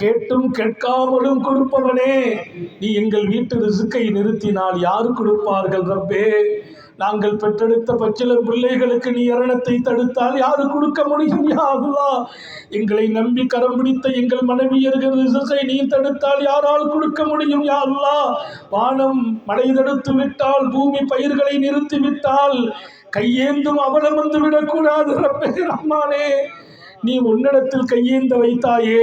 கேட்டும் கேட்காமலும் கொடுப்பவனே, நீ எங்கள் வீட்டு ரிசுக்கை நிறுத்தினால் யாரு கொடுப்பார்கள் ரப்பே? நாங்கள் பெற்றெடுத்த பச்சிலர் பிள்ளைகளுக்கு நீ இரணத்தை தடுத்தால் யாரு கொடுக்க முடியும் யா அல்லாஹ்? எங்களை நம்பி கரம் பிடித்த எங்கள் மனைவியர்கள் ரிசுக்கை நீ தடுத்தால் யாரால் கொடுக்க முடியும் யா அல்லாஹ்? வானம் மழை தடுத்து விட்டால், பூமி பயிர்களை நிறுத்தி விட்டால் கையேந்தும் அவலம் வந்து விடக்கூடாது ரப்பே ரஹ்மானே. நீ உன்னிடத்தில் கையேந்த வைத்தாயே,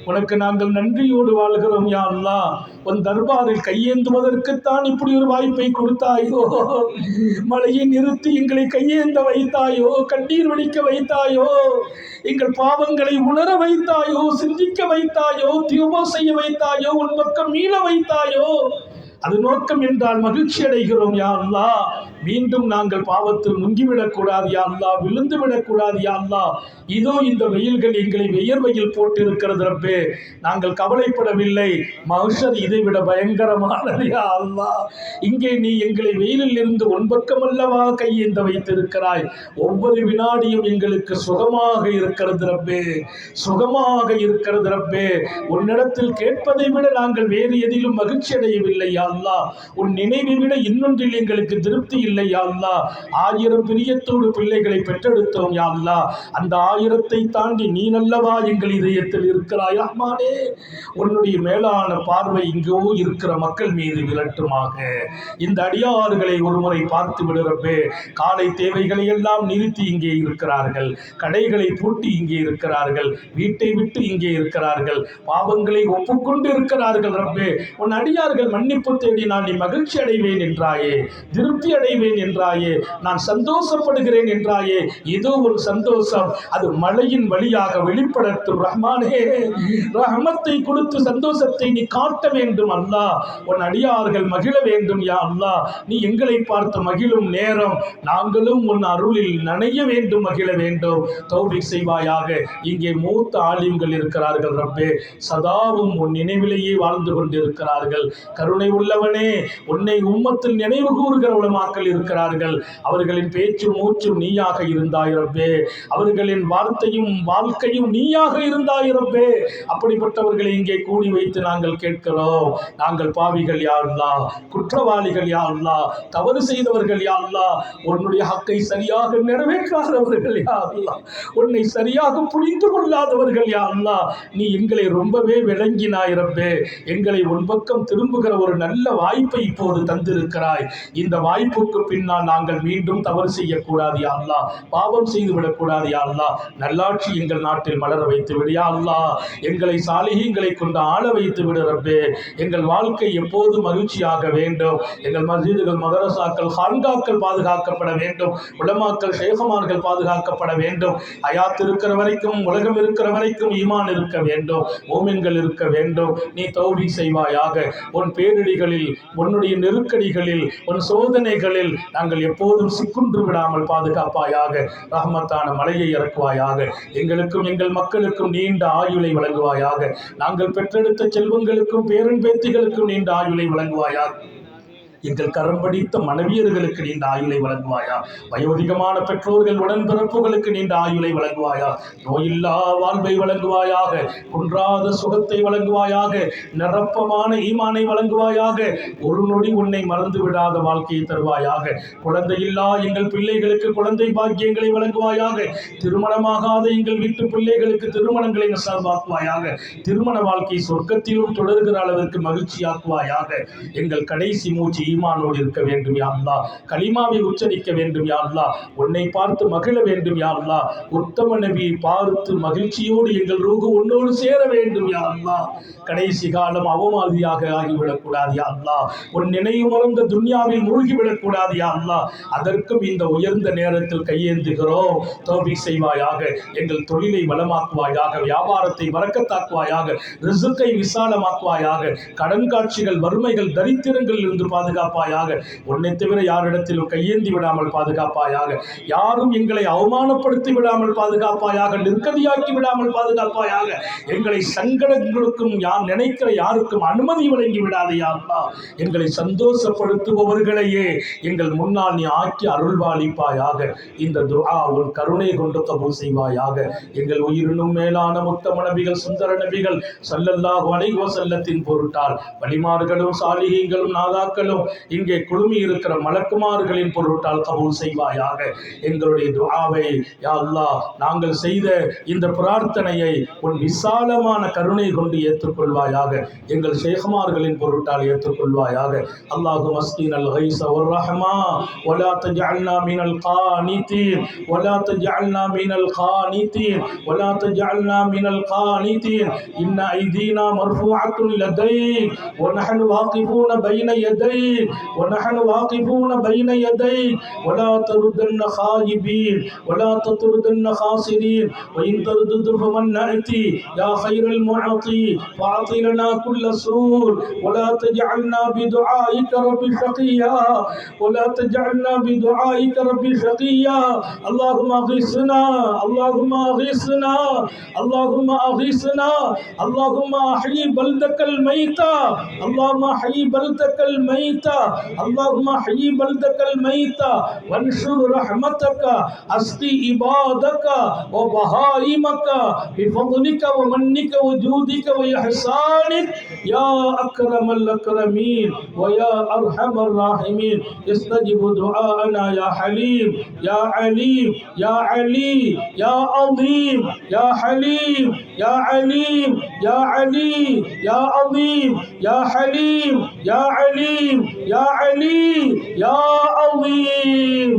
உனக்கு நாங்கள் நன்றியோடு வாழ்கிறோம் யா அல்லாஹ். உன் தர்பாரில் கையேந்துவதற்குத்தான் இப்படி ஒரு வாய்ப்பை கொடுத்தாயோ, மழையை நிறுத்தி எங்களை கையேந்த வைத்தாயோ, கண்ணீர் வடிக்க வைத்தாயோ, எங்கள் பாவங்களை உணர வைத்தாயோ, சிந்திக்க வைத்தாயோ, தியோபா செய்ய வைத்தாயோ, உன் பக்கம் மீள வைத்தாயோ. அது நோக்கம் என்றால் மகிழ்ச்சி அடைகிறோம் யா அல்லாஹ். மீண்டும் நாங்கள் பாவத்தில் முங்கிவிடக் கூடாது யா அல்லாஹ், விழுந்து விடக்கூடாது யா அல்லாஹ். இதோ இந்த வெயில்கள் எங்களை வியர்வையில் போட்டிருக்கிறது ரப்பே, நாங்கள் கவலைப்படவில்லை. மஹ்ஷர் இதைவிட பயங்கரமானது யா அல்லாஹ். இங்கே நீ எங்களை வெயிலில் இருந்து உன் பக்கம் அல்லவா கையேந்த வைத்திருக்கிறாய். ஒவ்வொரு வினாடியும் எங்களுக்கு சுகமாக இருக்கிறது ரப்பே, சுகமாக இருக்கிறது ரப்பே. உன்னிடத்தில் கேட்பதை விட நாங்கள் வேறு எதிலும் மகிழ்ச்சி அடையவில்லை யா அல்லாஹ். உன் நினைவை விட இன்னொன்றில் எங்களுக்கு திருப்தி இல்லை யா அல்லாஹ். 1000 பிரியத்தோடு பிள்ளைகளை பெற்றெடுத்தோம் யா அல்லாஹ். அந்த 1000ஐ தாண்டி நீ நல்லவா எங்கள் இதயத்தில் இருக்கிறாய் ரஹ்மானே. உன்னுடைய மேலான பார்வை இங்கோ இருக்கிற மக்கள் மீது விரட்டுமாக. இந்த அடியாறுகளை ஒருமுறை பார்த்து விடுறப்பே. காலை தேவைகளை எல்லாம் நிறுத்தி இங்கே இருக்கிறார்கள், கடைகளை பூட்டி இங்கே இருக்கிறார்கள், வீட்டை விட்டு இங்கே இருக்கிறார்கள், பாவங்களை ஒப்புக்கொண்டு இருக்கிறார்கள் ரப்பே. உன் அடியார்கள் மன்னிப்பு தேடி நான் நீ மகிழ்ச்சி அடைவேன் என்றாயே, திருப்தி அடைவேன் என்றாயே, நான் சந்தோஷப்படுகிறேன் என்றாயே. ஏதோ ஒரு சந்தோஷம் அது மழையின் வழியாக வெளிப்படட்டும் ரஹ்மானே. ரஹமத்தை கொடுத்து சந்தோஷத்தை நீ காட்ட வேண்டும் அல்லாஹ். உன் அடியார்கள் மகிழ வேண்டும் யா அல்லாஹ். நீ எங்களை பார்த்து மகிழும் நேரம் நாங்களும் உன் அருளில் நனைய வேண்டும், மகிழ வேண்டும். தௌஃபீக் செய்வாயாக. இங்கே மூத்த ஆலிம்கள் இருக்கிறார்கள் ரப்பே, சதாவும் உன் நினைவிலேயே வாழ்ந்து கொண்டிருக்கிறார்கள். கருணை உள்ளவனே, உன்னை உம்மத்தில் நினைவு கூறுகிற உலமாக்கள் இருக்கிறார்கள். அவர்களின் பேச்சு மூச்சும் நீயாக இருந்தாய் ரப்பே, அவர்களின் வார்த்தையும் வாழ்க்கையும் நீயாக இருந்தாய் ரப்பே. அப்படிப்பட்டவர்களை இங்கே கூடி வைத்து நாங்கள் கேட்கிறோம். நாங்கள் பாவிகள் யா அல்லாஹ், குற்றவாளிகள் யா அல்லாஹ், தவறு செய்தவர்கள் யா அல்லாஹ், உன்னுடைய ஹக்கை சரியாக நிறைவேற்றாதவர்கள் யா அல்லாஹ், உன்னை சரியாக புரிந்து கொள்ளாதவர்கள் யா அல்லாஹ். நீ எங்களை ரொம்பவே விளங்கினாய் ரப்பே. எங்களை உன் பக்கம் திரும்புகிற ஒரு நல்ல வாய்ப்பை இப்போது தந்திருக்கிறாய். இந்த வாய்ப்புக்கு பின்னால் நாங்கள் மீண்டும் தவறு செய்யக்கூடாது யா அல்லாஹ், பாவம் செய்து விடக்கூடாது யா அல்லாஹ். நல்லாட்சி எங்கள் நாட்டில் மலர வைத்து விடு யா அல்லாஹ். எங்களை சாலிஹீன்களை கொண்டு ஆள வைத்து விடு ரப்பே. எங்கள் வாழ்க்கை எப்போது மகிழ்ச்சியாக வேண்டும். எங்கள் மஸ்ஜிதுகள், மதரசாக்கள், ஹான்காக்கள் பாதுகாக்கப்பட வேண்டும். உலமாக்கள், ஷேഖமார்கள் பாதுகாக்கப்பட வேண்டும். ஹயாத் இருக்கிற வரைக்கும், உலகம் இருக்கிற வரைக்கும் ஈமான் இருக்க வேண்டும், மோமின்கள் இருக்க வேண்டும். நீ தௌஃபீக் செய்வாயாக. உன் பேரிடிகளில், உன்னுடைய நெருக்கடிகளில், உன் சோதனைகளில் நாங்கள் எப்போதும் சிக்குன்று விடாமல் பாதுகாப்பாயாக. ரஹ்மத்தான மலையை இறக்குவாயாக. எங்களுக்கும் எங்கள் மக்களுக்கும் நீண்ட ஆயுளை வழங்குவாயாக. நாங்கள் பெற்றெடுத்த செல்வங்களுக்கும் பேரன் பேத்திகளுக்கும் நீண்ட ஆயுளை வழங்குவாயாக. எங்கள் கரம் படித்த மனைவியர்களுக்கு நீண்ட ஆயுளை வழங்குவாயா. வயோதிகமான பெற்றோர்கள், உடன்பிறப்புகளுக்கு நீண்ட ஆயுளை வழங்குவாயா. நோயில்லா வாழ்வை வழங்குவாயாக. குன்றாத சுகத்தை வழங்குவாயாக. நிரப்பமான ஈமானை வழங்குவாயாக. ஒரு நொடி உன்னை மறந்து விடாத வாழ்க்கையை தருவாயாக. குழந்தையில்லா எங்கள் பிள்ளைகளுக்கு குழந்தை பாக்கியங்களை வழங்குவாயாக. திருமணமாகாத எங்கள் வீட்டு பிள்ளைகளுக்கு திருமணங்களை நசாபாக்குவாயாக. திருமண வாழ்க்கை சொர்க்கத்திலும் தொடர்கிற அளவிற்கு மகிழ்ச்சியாக்குவாயாக. எங்கள் கடைசி மூச்சு ஈமானோடு இருக்க வேண்டும் யா அல்லாஹ். கலிமாவை உச்சரிக்க வேண்டும் யா அல்லாஹ். உன்னை பார்த்து மகிழ வேண்டும் யா அல்லாஹ். உத்தம நபியை பார்த்து மகிழ்ச்சியோடு எங்கள் ரூஹு உன்னோடு சேர வேண்டும் யா அல்லாஹ். கடைசி காலம் அவமாதியாக ஆகிவிடக்கூடாது யா அல்லாஹ். உன் நினைவு மறந்த துன்யாவில் மூழ்கிவிடக்கூடாது யா அல்லாஹ். அதற்கும் இந்த உயர்ந்த நேரத்தில் கையேந்துகிறோம். தௌஃபீக் செய்வாயாக. எங்கள் தொழிலை வளமாக்குவாயாக. வியாபாரத்தை பரக்கத்தாக்குவாயாக. ரிஸ்கை விசாலமாக்குவாயாக. கடன் காட்சிகள், வறுமைகள், தரித்திரங்களில் இருந்து பாதுகாப்பாயாக. உன்னை தவிர யாரிடத்திலும் கையேந்தி விடாமல் பாதுகாப்பாயாக. யாரும் எங்களை அவமானப்படுத்தி விடாமல் பாதுகாப்பாயாக. நிர்கதியாக்கி விடாமல் பாதுகாப்பாயாக. எங்களை சங்கடங்களுக்கும் யார் நினைக்கிற யாருக்கும் அனுமதி வழங்கி விடாதே யா அல்லாஹ். எங்களை சந்தோஷப்படுத்துபவர்களையே எங்கள் முன்னால் நீ ஆக்கி அருள்வாளிப்பாயாக. இந்த துஆ உன் கருணை கொண்டு கபூல் செய்வாயாக. எங்கள் உயிரினும் மேலான முத்தம நபிகள், சுந்தர நபிகள் ஸல்லல்லாஹு அலைஹி வஸல்லத்தின் பொருட்டால் வலிமார்களும் சாலிஹீன்களும் நாதாக்களும் இங்கே குழுமி இருக்கிற மலக்குமார்களின் பொருட்டால் கபூல் செய்வாயாக. எங்களுடைய துஆவை யா அல்லாஹ் நாங்கள் செய்த இந்த பிரார்த்தனையை உன் விசாலமான கருணை கொண்டு ஏற்றுக்கொள்வாயாக. எங்கள் ஷேഖ்மார்களின் பொருட்டால் ஏற்றுக்கொள்வாயாக. அல்லாஹும்ம அஸ்கினல் கைஸ வர்ரஹ்மா வலா தஜஅல்னா மினல் கானிதீன் வலா தஜஅல்னா மினல் கானிதீன் வலா தஜஅல்னா மினல் கானிதீன் இன்ன ஐதீனா மர்ஃபூஅத்துன் லதைக் ونحن واقفون بين يديك ونحن واقفون بين يديك ولا تردن خائبين ولا تطردن خاسرين وإن تردد فمن نأتي يا خير المعطي فأعط لنا كل سور ولا تجعلنا بدعائك رب شقيا ولا تجعلنا بدعائك رب شقيا اللهم أغثنا اللهم أغثنا اللهم أغثنا اللهم أحيي بلدك الميتة اللهم أحيي بلدك الميتة اللهم أحيي بلدك الميتة وانشر رحمتك أسقي عبادك وبهائمك بفضلك ومنك وجودك وإحسانك يا أكرم الأكرمين ويا أرحم الراحمين استجب دعاءنا يا حليم يا عليم يا علي يا عظيم يا حليم يا عليم يا علي يا عظيم يا حليم يا عليم يا علي يا عظيم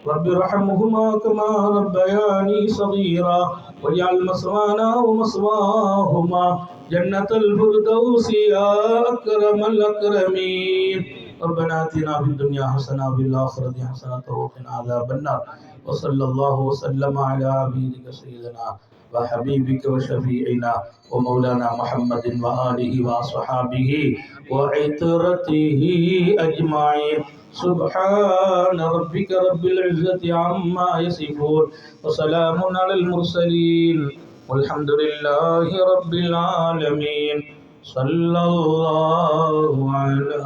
رب ارحمهما كما ربياني صغيرا واجعل مثوانا ومثواهما جنة الفردوس يا أكرم الأكرمين ربنا آتنا في الدنيا حسنة وفي الآخرة حسنة وقنا عذاب النار وصلى الله وسلم على عبيدك سيدنا وحبيبك وشفيعنا ومولانا محمد وآله وصحابه وعترته أجمعين سبحان ربك رب العزة عما يصفون وسلام على المرسلين والحمد لله رب العالمين صلى الله على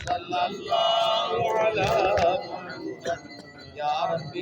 صلى الله على محمد يا ربي